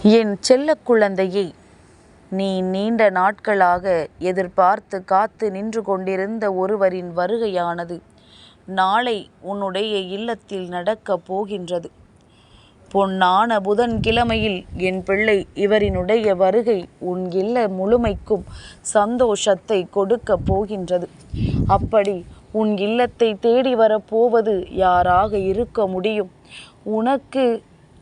என் செல்லக் குழந்தையே, நீ நீண்ட நாட்களாக எதிர்பார்த்து காத்து நின்று கொண்டிருந்த ஒருவரின் வருகையானது நாளை உன்னுடைய இல்லத்தில் நடக்கப் போகின்றது. பொன்னான புதன்கிழமையில் என் பிள்ளை, இவரினுடைய வருகை உன் இல்ல முழுமைக்கும் சந்தோஷத்தை கொடுக்கப் போகின்றது. அப்படி உன் இல்லத்தை தேடி வரப்போவது யாராக இருக்க முடியும்? உனக்கு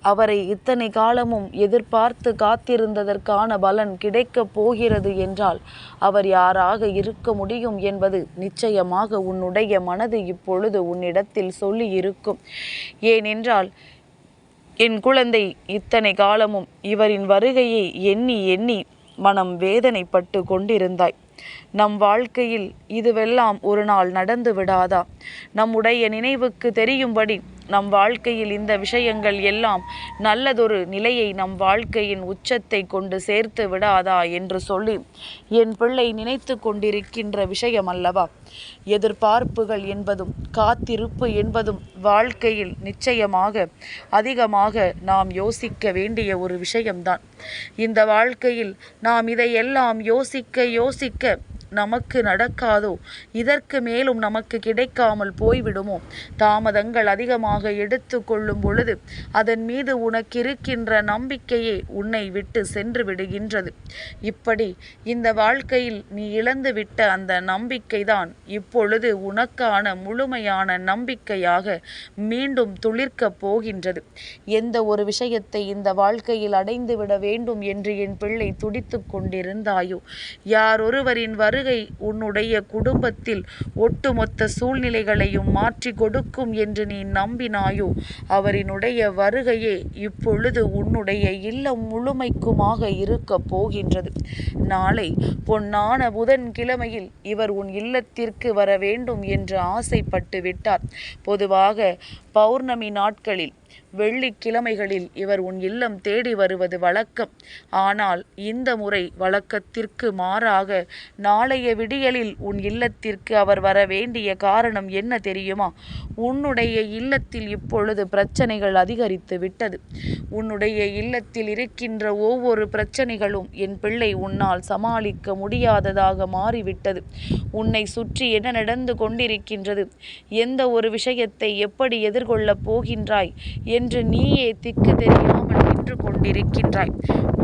அவரை இத்தனை காலமும் எதிர்பார்த்து காத்திருந்ததற்கான பலன் கிடைக்கப் போகிறது என்றால் அவர் யாராக இருக்க முடியும் என்பது நிச்சயமாக உன்னுடைய மனது இப்பொழுது உன்னிடத்தில் சொல்லி இருக்கும். ஏனென்றால் என் குழந்தை, இத்தனை காலமும் இவரின் வருகையை எண்ணி எண்ணி மனம் வேதனைப்பட்டு கொண்டிருந்தாய். நம் வாழ்க்கையில் இதுவெல்லாம் ஒரு நாள் நடந்து விடாதா? நம்முடைய நினைவுக்கு தெரியும்படி நம் வாழ்க்கையில் இந்த விஷயங்கள் எல்லாம் நல்லதொரு நிலையை நம் வாழ்க்கையின் உச்சத்தை கொண்டு சேர்த்து விடாதா என்று சொல்லி என் பிள்ளை நினைத்து கொண்டிருக்கின்ற விஷயம் அல்லவா? எதிர்பார்ப்புகள் என்பதும் காத்திருப்பு என்பதும் வாழ்க்கையில் நிச்சயமாக அதிகமாக நாம் யோசிக்க வேண்டிய ஒரு விஷயம்தான். இந்த வாழ்க்கையில் நாம் இதையெல்லாம் யோசிக்க நமக்கு நடக்காதோ, இதற்கு மேலும் நமக்கு கிடைக்காமல் போய்விடுமோ, தாமதங்கள் அதிகமாக எடுத்து கொள்ளும் பொழுது அதன் மீது உனக்கு இருக்கின்ற நம்பிக்கையே உன்னை விட்டு சென்று விடுகின்றது. இப்படி இந்த வாழ்க்கையில் நீ இழந்துவிட்ட அந்த நம்பிக்கைதான் இப்பொழுது உனக்கான முழுமையான நம்பிக்கையாக மீண்டும் துளிர்க்கப் போகின்றது. எந்த ஒரு விஷயத்தை இந்த வாழ்க்கையில் அடைந்துவிட வேண்டும் என்று என் பிள்ளை துடித்து கொண்டிருந்தாயோ, யாரொருவரின் வருகை உன்னுடைய குடும்பத்தில் ஒட்டுமொத்த சூழ்நிலைகளையும் மாற்றி கொடுக்கும் என்று நீ நம்பினாயோ, அவரினுடைய வருகையே இப்பொழுது உன்னுடைய இல்லம் முழுமைக்குமாக இருக்க போகின்றது. நாளை பொன்னான புதன்கிழமையில் இவர் உன் இல்லத்திற்கு வர வேண்டும் என்று ஆசைப்பட்டு விட்டார். பொதுவாக பௌர்ணமி நாட்களில் வெள்ளிக்கிழமைகளில் இவர் உன் இல்லம் தேடி வருவது வழக்கம். ஆனால் இந்த முறை வழக்கத்திற்கு மாறாக நாளைய விடியலில் உன் இல்லத்திற்கு அவர் வர வேண்டிய காரணம் என்ன தெரியுமா? உன்னுடைய இல்லத்தில் இப்பொழுது பிரச்சனைகள் அதிகரித்து விட்டது. உன்னுடைய இல்லத்தில் இருக்கின்ற ஒவ்வொரு பிரச்சனைகளும் என் பிள்ளை உன்னால் சமாளிக்க முடியாததாக மாறிவிட்டது. உன்னை சுற்றி என்ன நடந்து கொண்டிருக்கின்றது, எந்த ஒரு விஷயத்தை எப்படி எதிர்கொள்ளப் போகின்றாய் என்று நீயே திக்கு தெரியாமல் நின்று கொண்டிருக்கின்றாய்.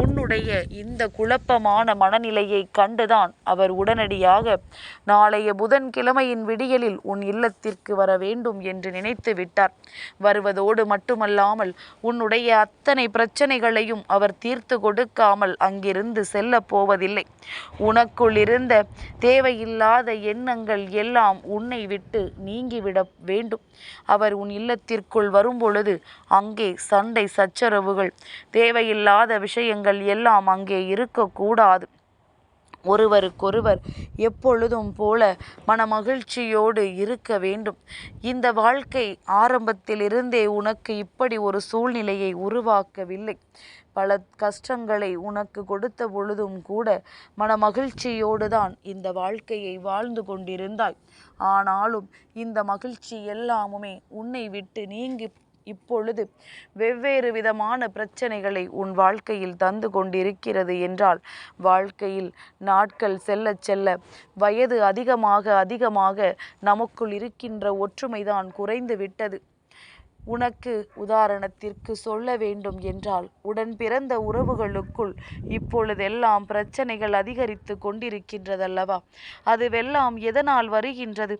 உன்னுடைய இந்த குழப்பமான மனநிலையை கண்டுதான் அவர் உடனடியாக நாளைய புதன்கிழமையின் விடியலில் உன் இல்லத்திற்கு வர வேண்டும் என்று நினைத்து விட்டார். வருவதோடு மட்டுமல்லாமல் உன்னுடைய அத்தனை பிரச்சனைகளையும் அவர் தீர்த்து கொடுக்காமல் அங்கிருந்து செல்ல போவதில்லை. உனக்குள் இருந்த தேவையில்லாத எண்ணங்கள் எல்லாம் உன்னை விட்டு நீங்கிவிட வேண்டும். அவர் உன் இல்லத்திற்குள் வரும்பொழுது அங்கே சண்டை சச்சரவுகள், தேவையில்லாத விஷயங்கள் எல்லாம் அங்கே இருக்கக்கூடாது. ஒருவருக்கொருவர் எப்பொழுதும் போல மனமகிழ்ச்சியோடு இருக்க வேண்டும். இந்த வாழ்க்கை ஆரம்பத்திலிருந்தே உனக்கு இப்படி ஒரு சூழ்நிலையை உருவாக்கவில்லை. பல கஷ்டங்களை உனக்கு கொடுத்த பொழுதும் கூட மனமகிழ்ச்சியோடு தான் இந்த வாழ்க்கையை வாழ்ந்து கொண்டிருந்தாய். ஆனாலும் இந்த மகிழ்ச்சி எல்லாமுமே உன்னை விட்டு நீங்கி இப்பொழுது வெவ்வேறு விதமான பிரச்சனைகளை உன் வாழ்க்கையில் தந்து கொண்டிருக்கிறது என்றால், வாழ்க்கையில் நாட்கள் செல்ல செல்ல வயது அதிகமாக நமக்குள் இருக்கின்ற ஒற்றுமைதான் குறைந்து விட்டது. உனக்கு உதாரணத்திற்கு சொல்ல வேண்டும் என்றால், உடன் பிறந்த உறவுகளுக்குள் இப்பொழுதெல்லாம் பிரச்சனைகள் அதிகரித்து கொண்டிருக்கின்றதல்லவா? அதுவெல்லாம் எதனால் வருகின்றது?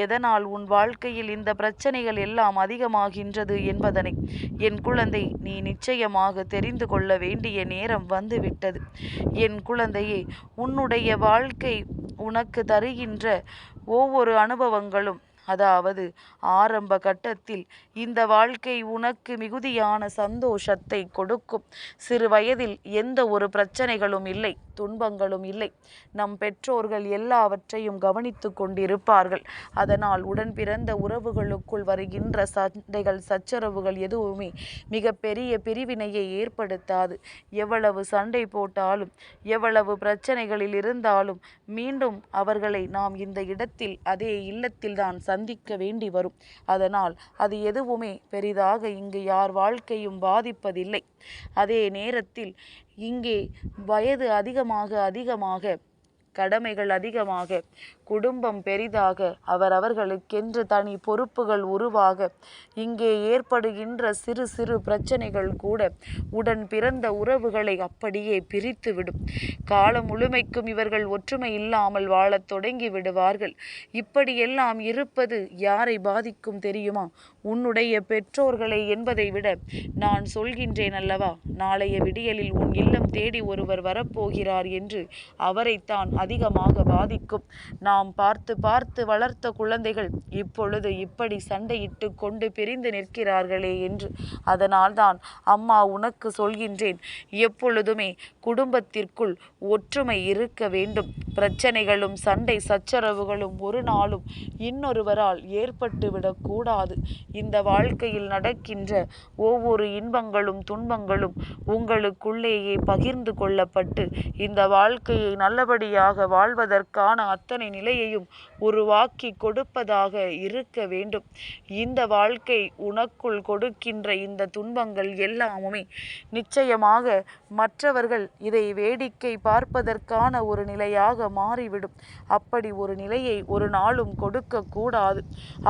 எதனால் உன் வாழ்க்கையில் இந்த பிரச்சனைகள் எல்லாம் அதிகமாகின்றது என்பதனை என் குழந்தை நீ நிச்சயமாக தெரிந்து கொள்ள வேண்டிய நேரம் வந்துவிட்டது. என் குழந்தையே, உன்னுடைய வாழ்க்கை உனக்கு தருகின்ற ஒவ்வொரு அனுபவங்களும், அதாவது ஆரம்ப கட்டத்தில் இந்த வாழ்க்கை உனக்கு மிகுதியான சந்தோஷத்தை கொடுக்கும். சிறு வயதில் எந்த ஒரு பிரச்சனைகளும் இல்லை. துன்பங்களும் இல்லை. நம் பெற்றோர்கள் எல்லாவற்றையும் கவனித்து கொண்டிருப்பார்கள். அதனால் உடன் பிறந்த உறவுகளுக்குள் வருகின்ற சண்டைகள் சச்சரவுகள் எதுவுமே மிக பெரிய பிரிவினையை ஏற்படுத்தாது. எவ்வளவு சண்டை போட்டாலும் எவ்வளவு பிரச்சனைகளில் இருந்தாலும் மீண்டும் அவர்களை நாம் இந்த இடத்தில் அதே இல்லத்தில்தான் சந்திக்க வேண்டி வரும். அதனால் அது எதுவுமே பெரிதாக இங்கு யார் வாழ்க்கையும் பாதிப்பதில்லை. அதே நேரத்தில் இங்கே வயது அதிகமாக கடமைகள் அதிகமாக குடும்பம் பெரிதாக அவரவர்களுக்கென்று தனி பொறுப்புகள் உருவாக இங்கே ஏற்படுகின்ற சிறு சிறு பிரச்சனைகள் கூட உடன் பிறந்த உறவுகளை அப்படியே பிரித்துவிடும். காலம் முழுமைக்கும் இவர்கள் ஒற்றுமை இல்லாமல் வாழத் தொடங்கி விடுவார்கள். இப்படியெல்லாம் இருப்பது யாரை பாதிக்கும் தெரியுமா? உன்னுடைய பெற்றோர்களை என்பதை விட நான் சொல்கின்றேன் அல்லவா, நாளைய விடியலில் உன் இல்லம் தேடி ஒருவர் வரப்போகிறார் என்று அவரைத்தான் அதிகமாக பாதிக்கும். நாம் பார்த்து பார்த்து வளர்த்த குழந்தைகள் இப்பொழுது இப்படி சண்டையிட்டு கொண்டு பிரிந்து நிற்கிறார்களே என்று. அதனால்தான் அம்மா உனக்கு சொல்கின்றேன், எப்பொழுதுமே குடும்பத்திற்குள் ஒற்றுமை இருக்க வேண்டும். பிரச்சனைகளும் சண்டை சச்சரவுகளும் ஒரு நாளும் இன்னொருவரால் ஏற்பட்டுவிடக்கூடாது. இந்த வாழ்க்கையில் நடக்கின்ற ஒவ்வொரு இன்பங்களும் துன்பங்களும் உங்களுக்குள்ளேயே பகிர்ந்து கொள்ளப்பட்டு இந்த வாழ்க்கையை நல்லபடியாக வாழ்வதற்கான அத்தனை நிலையையும் உருவாக்கி கொடுப்பதாக இருக்க வேண்டும். இந்த வாழ்க்கை உனக்குள் கொடுக்கின்ற இந்த துன்பங்கள் எல்லாமுமே நிச்சயமாக மற்றவர்கள் இதை வேடிக்கை பார்ப்பதற்கான ஒரு நிலையாக மாறிவிடும். அப்படி ஒரு நிலையை ஒரு நாளும் கொடுக்க கூடாது.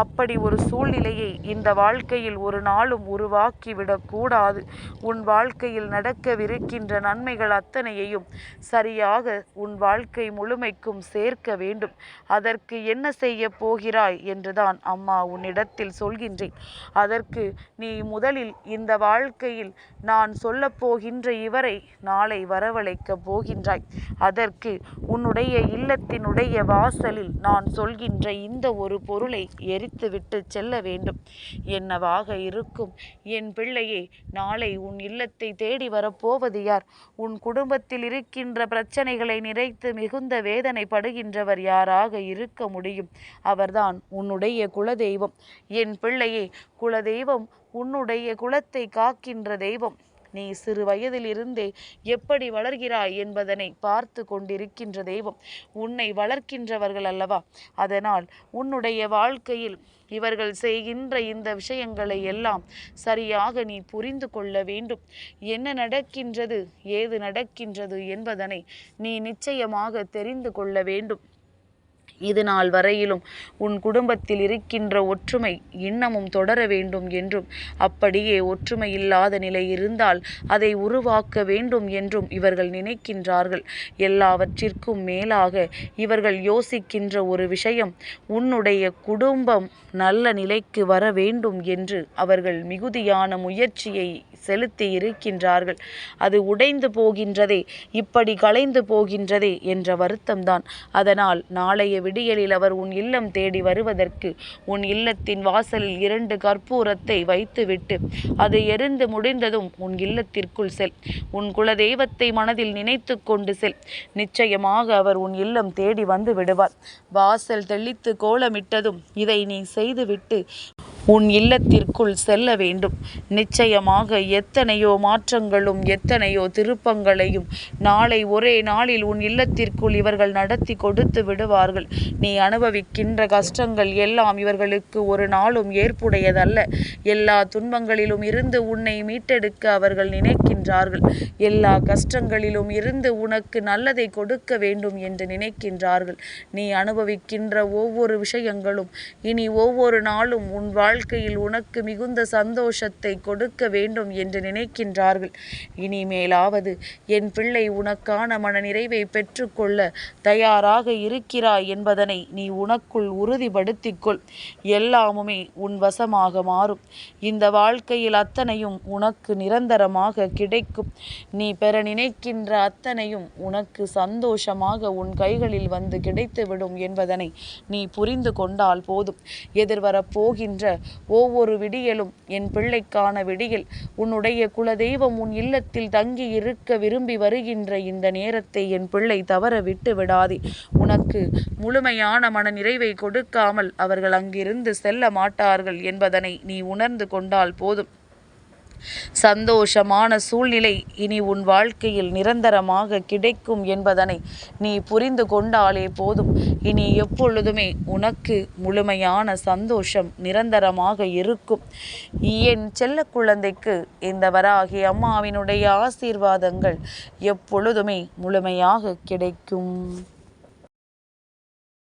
அப்படி ஒரு சூழ்நிலையை இந்த வாழ்க்கையில் ஒரு நாளும் உருவாக்கிவிடக்கூடாது. உன் வாழ்க்கையில் நடக்கவிருக்கின்ற நன்மைகள் அத்தனையையும் சரியாக உன் வாழ்க்கை முழுமைக்கும் சேர்க்க வேண்டும். அதற்கு என்ன செய்ய போகிறாய் என்றுதான் அம்மா உன்னிடத்தில் சொல்கின்றேன். அதற்கு நீ முதலில் இந்த வாழ்க்கையில் நான் சொல்லப் போகின்ற இவரை நாளை வரவழைக்கப் போகின்றாய். அதற்கு உன்னுடைய இல்லத்தினுடைய வாசலில் நான் சொல்கின்ற இந்த ஒரு பொருளை எரித்துவிட்டு செல்ல வேண்டும். என்னவாக இருக்கும் என் பிள்ளையே? நாளை உன் இல்லத்தை தேடி வரப்போவது யார்? உன் குடும்பத்தில் இருக்கின்ற பிரச்சனைகளை நிறைத்து மிகுந்த வேதனைப்படுகின்றவர் யாராக இருக்க முடியும்? அவர்தான் உன்னுடைய குலதெய்வம். என் பிள்ளையே, குலதெய்வம் உன்னுடைய குலத்தை காக்கின்ற தெய்வம். நீ சிறு வயதிலிருந்தே எப்படி வளர்கிறாய் என்பதனை பார்த்து கொண்டிருக்கின்ற தெய்வம். உன்னை வளர்க்கின்றவர்கள் அல்லவா? அதனால் உன்னுடைய வாழ்க்கையில் இவர்கள் செய்கின்ற இந்த விஷயங்களை எல்லாம் சரியாக நீ புரிந்து கொள்ள வேண்டும். என்ன நடக்கின்றது, ஏது நடக்கின்றது என்பதனை நீ நிச்சயமாக தெரிந்து கொள்ள வேண்டும். இது நாள் வரையிலும் உன் குடும்பத்தில் இருக்கின்ற ஒற்றுமை இன்னமும் தொடர வேண்டும் என்றும், அப்படியே ஒற்றுமை இல்லாத நிலை இருந்தால் அதை உருவாக்க வேண்டும் என்றும் இவர்கள் நினைக்கின்றார்கள். எல்லாவற்றிற்கும் மேலாக இவர்கள் யோசிக்கின்ற ஒரு விஷயம், உன்னுடைய குடும்பம் நல்ல நிலைக்கு வர வேண்டும் என்று அவர்கள் மிகுதியான முயற்சியை செலுத்தி இருக்கின்றார்கள். அது உடைந்து போகின்றதே, இப்படி கலைந்து போகின்றதே என்ற வருத்தம்தான். அதனால் நாளைய விடியலில் அவர் உன் இல்லம் தேடி வருவதற்கு உன் இல்லத்தின் வாசலில் 2 கற்பூரத்தை வைத்துவிட்டு அது எரிந்து முடிந்ததும் உன் இல்லத்திற்குள் செல். உன் குலதெய்வத்தை மனதில் நினைத்து கொண்டு செல். நிச்சயமாக அவர் உன் இல்லம் தேடி வந்து விடுவார். வாசல் தெளித்து கோலமிட்டதும் இதை நீ செய்துவிட்டு உன் இல்லத்திற்குள் செல்ல வேண்டும். நிச்சயமாக எத்தனையோ மாற்றங்களும் எத்தனையோ திருப்பங்களையும் நாளை ஒரே நாளில் உன் இல்லத்திற்குள் இவர்கள் நடத்தி கொடுத்து விடுவார்கள். நீ அனுபவிக்கின்ற கஷ்டங்கள் எல்லாம் இவர்களுக்கு ஒரு நாளும் ஏற்புடையதல்ல. எல்லா துன்பங்களிலும் இருந்து உன்னை மீட்டெடுக்க அவர்கள் நினைக்கின்றார்கள். எல்லா கஷ்டங்களிலும் இருந்து உனக்கு நல்லதை கொடுக்க வேண்டும் என்று நினைக்கின்றார்கள். நீ அனுபவிக்கின்ற ஒவ்வொரு விஷயங்களும் இனி ஒவ்வொரு நாளும் உன் வாழ்க்கையில் உனக்கு மிகுந்த சந்தோஷத்தை கொடுக்க வேண்டும் என்று நினைக்கின்றார்கள். இனிமேலாவது என் பிள்ளை உனக்கான மனநிறைவை பெற்றுக்கொள்ள தயாராக இருக்கிறாய் என்பதனை நீ உனக்குள் உறுதிப்படுத்திக்கொள். எல்லாமுமே உன் வசமாக மாறும். இந்த வாழ்க்கையில் அத்தனையும் உனக்கு நிரந்தரமாக கிடைக்கும். நீ பெற நினைக்கின்ற அத்தனையும் உனக்கு சந்தோஷமாக உன் கைகளில் வந்து கிடைத்துவிடும் என்பதனை நீ புரிந்து கொண்டால் போதும். எதிர்வரப் போகின்ற ஒவ்வொரு விடியலும் என் பிள்ளைக்கான விடியல். உன்னுடைய குலதெய்வம் உன் இல்லத்தில் தங்கி இருக்க விரும்பி வருகின்ற இந்த நேரத்தை என் பிள்ளை தவற விட்டு விடாதே. உனக்கு முழுமையான மன நிறைவை கொடுக்காமல் அவர்கள் அங்கிருந்து செல்ல மாட்டார்கள் என்பதனை நீ உணர்ந்து கொண்டால் போதும். சந்தோஷமான சூழ்நிலை இனி உன் வாழ்க்கையில் நிரந்தரமாக கிடைக்கும் என்பதனை நீ புரிந்து கொண்டாலே போதும். இனி எப்பொழுதுமே உனக்கு முழுமையான சந்தோஷம் நிரந்தரமாக இருக்கும். என் செல்ல குழந்தைக்கு இந்த வராகி அம்மாவினுடைய ஆசீர்வாதங்கள் எப்பொழுதுமே முழுமையாக கிடைக்கும்.